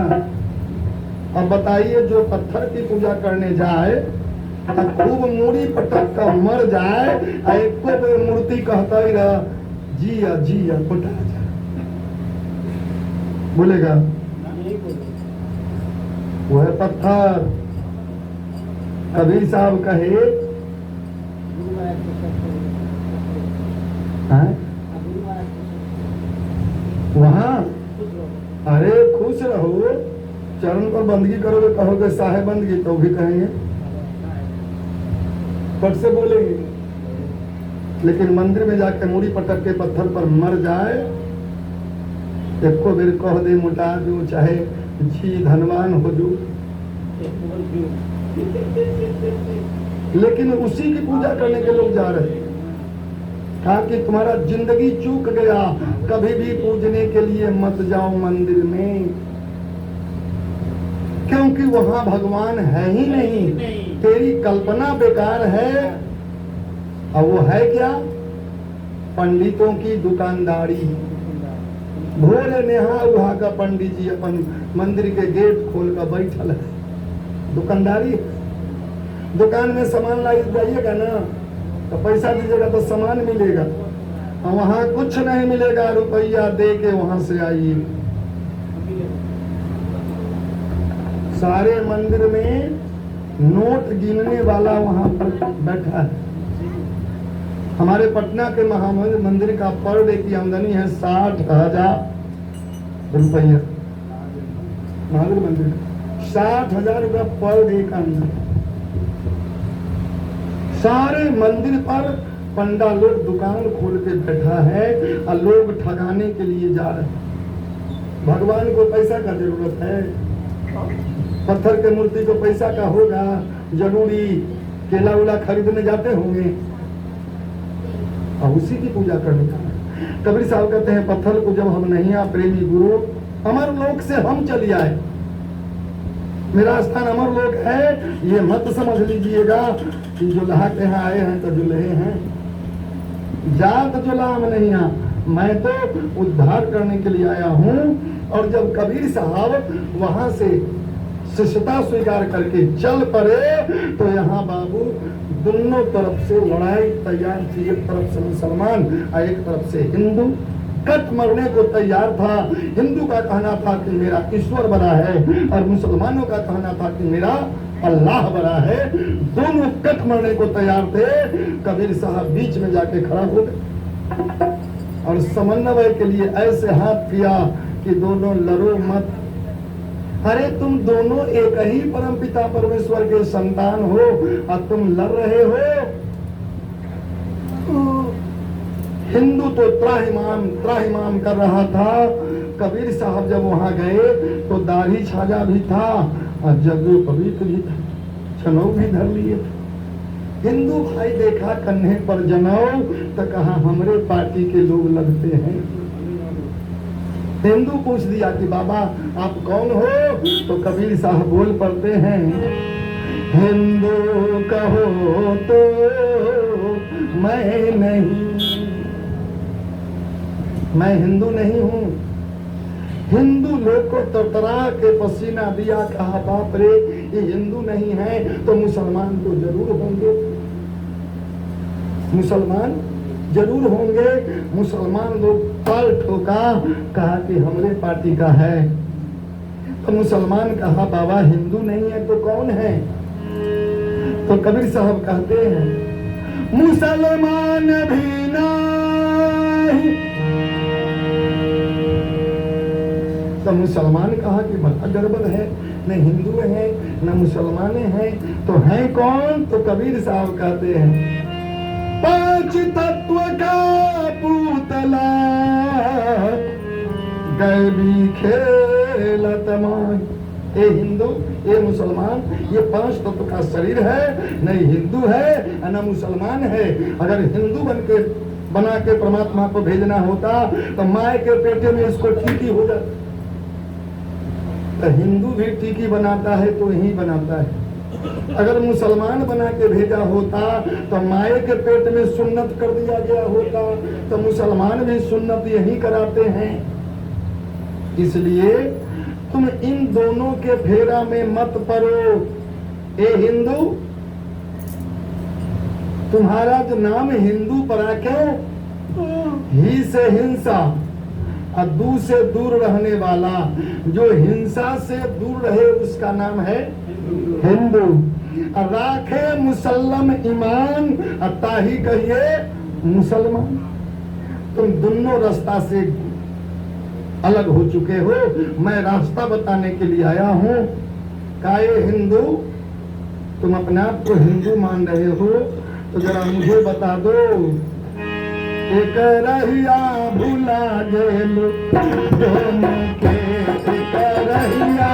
[SPEAKER 1] अब बताइए जो पत्थर की पूजा करने जाए खूब मूड़ी पटक कर मर जाए, एक को मूर्ति कहता ही रहा जिया जिया पटा जा, बोलेगा वो है पत्थर। कबीर साहब कहे वहां अरे खुश रहो, चरण पर बंदगी करोगे, कहोगे साहेब बंदगी तो भी कहेंगे, पट से बोलेंगे। लेकिन मंदिर में जाके मूड़ी पटक के पत्थर पर मर जाए, एक को बेर कह दे मुटा दूं, चाहे जी धनवान हो दूं, लेकिन उसी की पूजा करने के लोग जा रहे हैं। कहा कि तुम्हारा जिंदगी चूक गया, कभी भी पूजने के लिए मत जाओ मंदिर में, क्योंकि वहां भगवान है ही नहीं, तेरी कल्पना बेकार है। और वो है क्या? पंडितों की दुकानदारी। भोरे नेहा उहा का पंडित जी अपन मंदिर के गेट खोल कर बैठल है, दुकानदारी। दुकान में सामान लाई जाइएगा ना तो पैसा दीजिएगा तो सामान मिलेगा, और वहां कुछ नहीं मिलेगा, रुपया दे के वहां से आइए। सारे मंदिर में नोट गिनने वाला वहां पर बैठा है। हमारे पटना के महामंदिर का पर डे की आमदनी है 60,000 रुपया। महावीर मंदिर 60,000 रुपया पर डे का आमदनी। सारे मंदिर पर पंडा लोग दुकान खोल के बैठा है और लोग ठगाने के लिए जा रहे हैं। भगवान को पैसा का जरूरत है, पत्थर के मूर्ति को पैसा का होगा जरूरी, केला उला खरीदने जाते होंगे और उसी की पूजा करने का। कबीर साहब कहते हैं पत्थर को जब हम नहीं आ प्रेमी गुरु, अमर लोक से हम चली आए, मेरा स्थान अमर लोक है, ये मत समझ लीजिएगा कि जुल्हा के यहाँ आए हैं तो जुल्हे हैं। जात जुलाम नहीं आ, मैं तो उद्धार करने के लिए आया हूँ। और जब कबीर साहब वहां से शिष्यता स्वीकार करके चल पड़े तो यहाँ बाबू दोनों तरफ से लड़ाई तैयार थी। एक तरफ से मुसलमान और एक तरफ से हिंदू कट मरने को तैयार था। हिंदू का कहना था कि मेरा ईश्वर बड़ा है और मुसलमानों का कहना था कि मेरा अल्लाह बड़ा है। दोनों कट मरने को तैयार थे। कबीर साहब बीच में जाके खड़ा हो गए और समन्वय के लिए ऐसे हाथ किया कि दोनों लड़ो मत। अरे तुम दोनों एक ही परम पिता परमेश्वर के संतान हो और तुम लड़ रहे हो। हिंदू तो त्राहिमाम कर रहा था। कबीर साहब जब वहां गए तो दाढ़ी छाजा भी था और जग्गू पवित्र भी था, छनौ भी धर लिए थे। हिंदू भाई देखा कन्हे पर जनौ तो कहा हमरे पार्टी के लोग लगते हैं। हिंदू पूछ दिया कि बाबा आप कौन हो? तो कबीर साहब बोल पड़ते हैं हिंदू कहो तो मैं नहीं, मैं हिंदू नहीं हूँ। हिंदू लोग को तरतरा के पसीना दिया, कहा बाप रे ये हिंदू नहीं है तो मुसलमान तो जरूर होंगे। मुसलमान जरूर होंगे। मुसलमान लोग ताल ठोका, कहा कि हमरे पार्टी का है। तो मुसलमान कहा बाबा हिंदू नहीं है तो कौन है? तो कबीर साहब कहते हैं मुसलमान भी नहीं। तो मुसलमान कहा कि बड़ा गड़बड़ है, न हिंदू है न मुसलमान है, तो हैं कौन? तो कबीर साहब कहते हैं पांच तत्व का पुतला गैबी खेलत माय। ये हिंदू ये मुसलमान ये पांच तत्व का शरीर है, न हिंदू है न मुसलमान है। अगर हिंदू बना के परमात्मा को भेजना होता तो माय के पेटे में इसको टीकी हो जाता। तो हिंदू भी टीकी बनाता है तो यही बनाता है। अगर मुसलमान बना के भेजा होता तो माए के पेट में सुन्नत कर दिया गया होता। तो मुसलमान भी सुन्नत यही कराते हैं। इसलिए तुम इन दोनों के फेरा में मत पड़ो। ए हिंदू, तुम्हारा जो नाम हिंदू पड़ा क्यों? ही से हिंसा और दू से दूर रहने वाला। जो हिंसा से दूर रहे उसका नाम है हिंदू। राखे मुसल्लम ईमान ताही कहिए मुसलमान। तुम दोनों रास्ता से अलग हो चुके हो। मैं रास्ता बताने के लिए आया हूँ। काये हिंदू, तुम अपने आप को हिंदू मान रहे हो तो जरा मुझे बता दो। एक रहिया भुला गेलु दोनों के, एक रहिया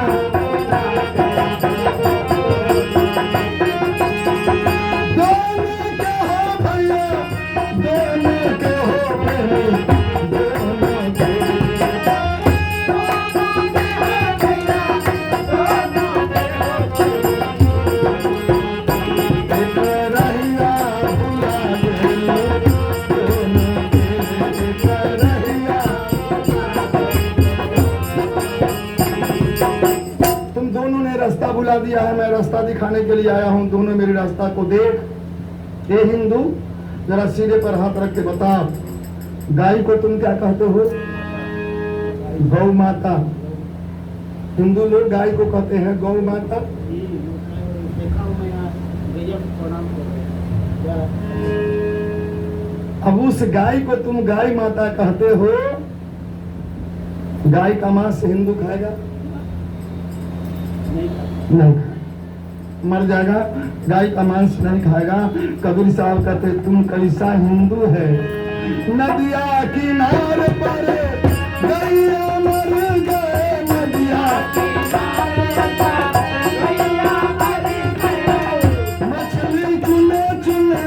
[SPEAKER 1] बुला दिया है। मैं रास्ता दिखाने के लिए आया हूँ। दोनों मेरे रास्ता को देख। ये हिंदू जरा सिरे पर हाथ रख के बता, गाय को तुम क्या कहते हो? गौ माता। हिंदू लोग गाय को कहते हैं गौ माता। अब उस गाय को तुम गाय माता कहते हो। गाय का मांस हिंदू खाएगा? नहीं, मर जाएगा। गाय का मांस नहीं खाएगा। कबीर साहब कहते तुम कैसा हिंदू है? नदिया किनारे पर गैया मर गए, नदिया मछली चुने चुने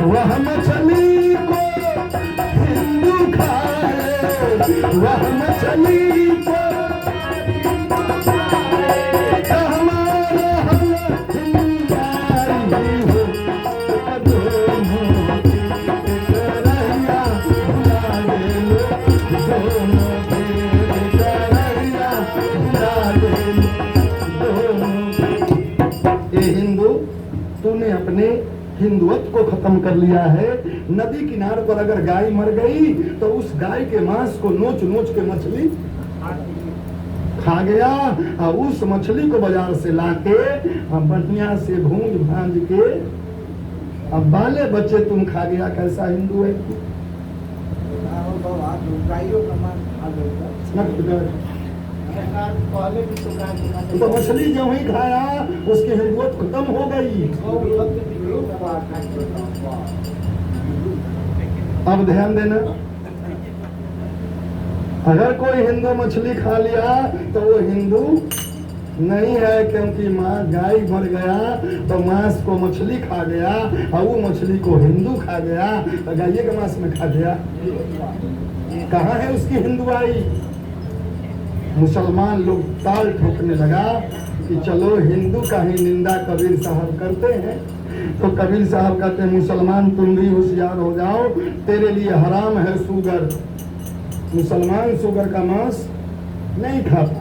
[SPEAKER 1] वह मछली को हिंदू खाए, वह मछली को हमारा हिंदुस्तानी हो। दोनों रहिया भुला गेलो, दोनों रहिया भुला गेलो, दोनों। ये हिंदू, तूने अपने हिंदुत्व को खत्म कर लिया है। नदी किनारे पर अगर गाय मर गई तो उस गाय के मांस को नोच नोच के मछली खा गया और उस मछली को बाजार से लाके बढ़िया से भूंज भांज के अब बाले बच्चे तुम खा गया। कैसा हिंदू है? तो मछली जो ही खाया उसकी हिंदुत्व खत्म हो गई। अब ध्यान देना, अगर कोई हिंदू मछली खा लिया तो वो हिंदू नहीं है, क्योंकि माँ गाय मर गया तो मांस को मछली खा गया और वो मछली को हिंदू खा गया तो गाय के मांस में खा गया। कहाँ है उसकी हिंदुआई? मुसलमान लोग ताल ठोकने लगा कि चलो हिंदू का ही निंदा कबीर साहब करते हैं। तो कबीर साहब कहते हैं मुसलमान तुम भी होशियार हो जाओ, तेरे लिए हराम है शुगर। मुसलमान शुगर का मांस नहीं खाता।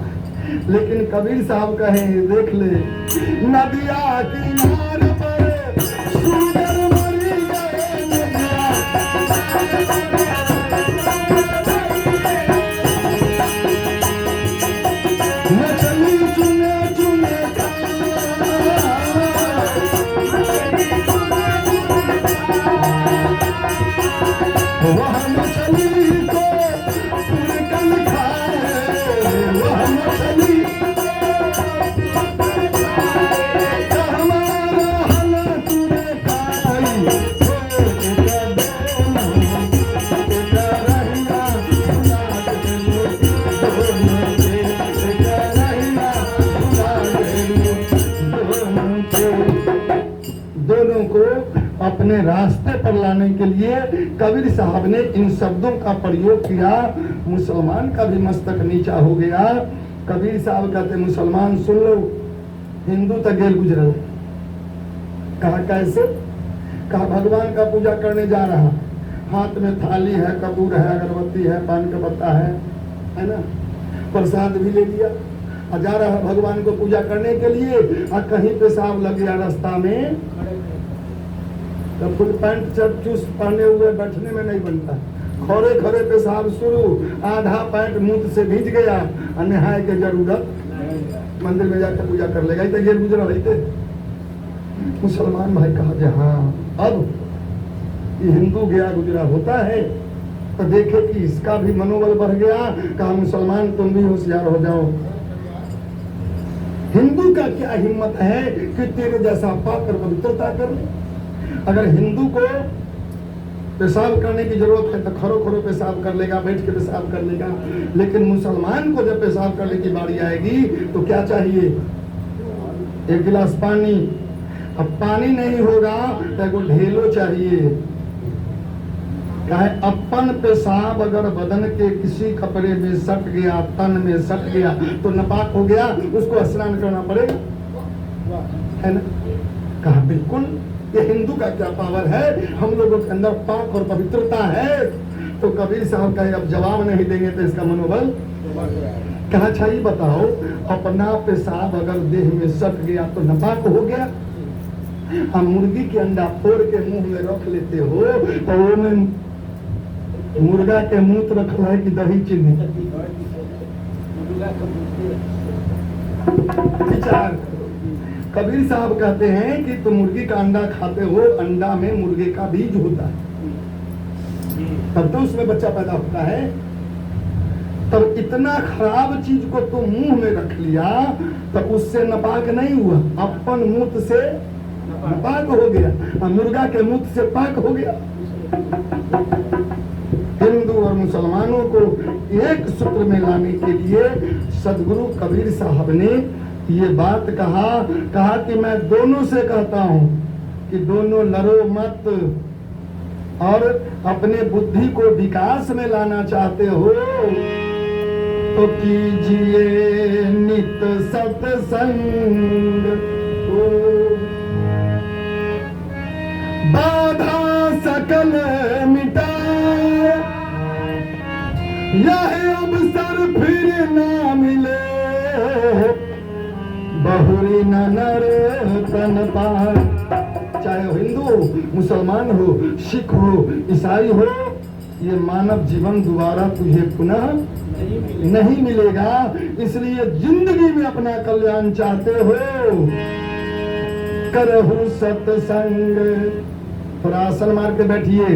[SPEAKER 1] लेकिन कबीर साहब कहे देख ले, नदिया किनारे पर सूरज मरी गए नदिया, मछली चुने चुने वह मछली को उड़कन खाए, वह मछली हमारा हला तुरे खाई, दोनों को अपने रास्ते पर लाने के लिए कबीर साहब ने इन शब्दों का प्रयोग किया। मुसलमान का भी मस्तक नीचा हो गया। कबीर साहब कहते मुसलमान सुन लो, हिंदू तक गेल गुजरल। कहा कैसे? कहा भगवान का पूजा करने जा रहा, हाथ में थाली है, कपूर है, अगरबत्ती है, पान का पत्ता है ना, प्रसाद भी ले लिया और जा रहा है भगवान को पूजा करने के लिए। और कहीं पेशाब लग गया रास्ता में, तो फुल पैंट चूस पहने हुए बैठने में नहीं बनता, खड़े खड़े पेशाब शुरू, आधा पैंट मुंह से भीज गया और नहाए के जरूरत मंदिर में जाकर पूजा कर लेगा। तो ये गुजरा रहते मुसलमान भाई कहा कि हाँ अब ये हिंदू गया गुजरा होता है, तो देखे कि इसका भी मनोबल बढ़ गया। कहा मुसलमान तुम भी होशियार हो जाओ, हिंदू का क्या हिम्मत है कि तेरे जैसा पाकर पवित्रता कर ले। अगर हिंदू को पेशाब करने की जरूरत है तो खरो खरो पेशाब कर लेगा, बैठ के पेशाब कर लेगा, लेकिन मुसलमान को जब पेशाब करने की बारी आएगी तो क्या चाहिए? एक गिलास पानी। अब पानी नहीं होगा तो एक ढेलो चाहिए। कहे अपन पेशाब अगर बदन के किसी कपड़े में सट गया, तन में सट गया तो नापाक हो गया, उसको स्नान करना पड़ेगा, है ना? कहा बिल्कुल, ये हिंदू का क्या पावर है, हम लोगों के अंदर पाक और पवित्रता है। तो कबीर साहब कहे अब जवाब नहीं देंगे तो इसका मनोबल। कहा चाहिए बताओ, अपना पेशाब अगर देह में सट गया तो नापाक हो गया। हम मुर्गी के अंडा फोड़ के मुंह में रख लेते हो तो वो में मुर्गा के मूत्र रखल है कि दही चीनी? विचार। कबीर साहब कहते हैं कि तुम मुर्गी का अंडा खाते हो, अंडा में मुर्गे का बीज होता है, तब तो उसमें बच्चा पैदा होता है। तब इतना खराब चीज को तुम मुंह में रख लिया तो उससे नापाक नहीं हुआ, अपन मूत्र से नापाक हो गया और मुर्गा के मूत्र से पाक हो गया। हिंदू और मुसलमानों को एक सूत्र में लाने के लिए सदगुरु कबीर साहब ने ये बात कहा कि मैं दोनों से कहता हूं कि दोनों लड़ो मत, और अपने बुद्धि को विकास में लाना चाहते हो तो कीजिए नित सत्संग, बाधा सकल मिटाए, यह अवसर फिर ना मिले, बहुरी नर तन पार। चाहे हो हिंदू, मुसलमान हो, सिख हो, ईसाई हो, ये मानव जीवन दोबारा तुझे पुनः नहीं मिलेगा। इसलिए जिंदगी में अपना कल्याण चाहते हो, करहु सत्संग। थोड़ा आसन मार के बैठिए।